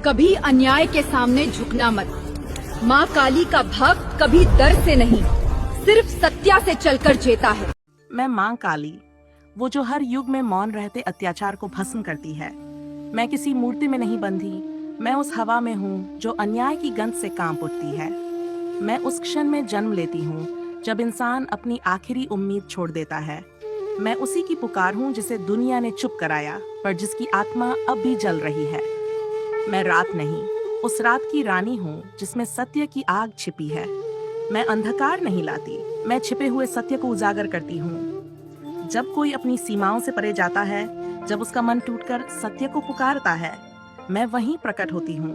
कभी अन्याय के सामने झुकना मत। माँ काली का भक्त कभी डर से नहीं, सिर्फ सत्या से चलकर जीता है। मैं माँ काली, वो जो हर युग में मौन रहते अत्याचार को भस्म करती है। मैं किसी मूर्ति में नहीं बंधी, मैं उस हवा में हूँ जो अन्याय की गंध से कांप उठती है। मैं उस क्षण में जन्म लेती हूँ जब इंसान अपनी आखिरी उम्मीद छोड़ देता है। मैं उसी की पुकार हूँ जिसे दुनिया ने चुप कराया, पर जिसकी आत्मा अब भी जल रही है। मैं रात नहीं, उस रात की रानी हूँ जिसमें सत्य की आग छिपी है। मैं अंधकार नहीं लाती, मैं छिपे हुए सत्य को उजागर करती हूँ। जब कोई अपनी सीमाओं से परे जाता है, जब उसका मन टूटकर सत्य को पुकारता है, मैं वहीं प्रकट होती हूँ।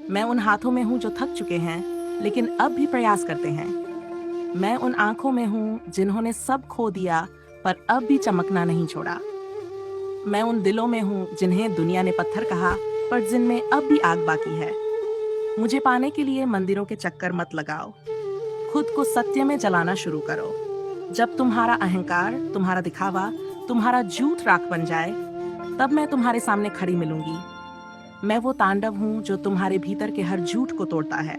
मैं उन हाथों में हूँ जो थक चुके हैं लेकिन अब भी प्रयास करते हैं। मैं उन आंखों में हूँ जिन्होंने सब खो दिया पर अब भी चमकना नहीं छोड़ा। मैं उन दिलों में हूँ जिन्हें दुनिया ने पत्थर कहा पर जिनमें अब भी आग बाकी है। मुझे पाने के लिए मंदिरों के चक्कर मत लगाओ, खुद को सत्य में जलाना शुरू करो। जब तुम्हारा अहंकार, तुम्हारा दिखावा, तुम्हारा झूठ राख बन जाए, तब मैं तुम्हारे सामने खड़ी मिलूंगी। मैं वो तांडव हूँ जो तुम्हारे भीतर के हर झूठ को तोड़ता है,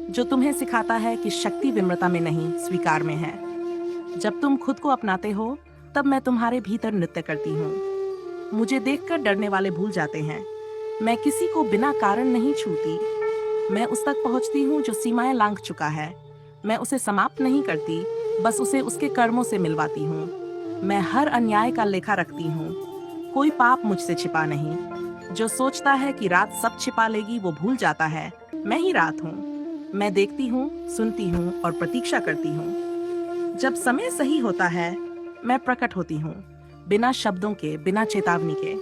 जो तुम्हें सिखाता है कि शक्ति विनम्रता में नहीं, स्वीकार में है। जब तुम खुद को अपनाते हो, तब मैं तुम्हारे भीतर नृत्य करती हूँ। मुझे देखकर डरने वाले भूल जाते हैं। मैं किसी को बिना कारण नहीं छूती। मैं उस तक पहुँचती हूँ जो सीमाएं लांघ चुका है। मैं उसे समाप्त नहीं करती, बस उसे उसके कर्मों से मिलवाती हूँ। मैं हर अन्याय का लेखा रखती हूँ, कोई पाप मुझसे छिपा नहीं। जो सोचता है कि रात सब छिपा लेगी, वो भूल जाता है मैं ही रात हूँ। मैं देखती हूँ, सुनती हूँ और प्रतीक्षा करती हूँ। जब समय सही होता है, मैं प्रकट होती हूँ, बिना शब्दों के, बिना चेतावनी के।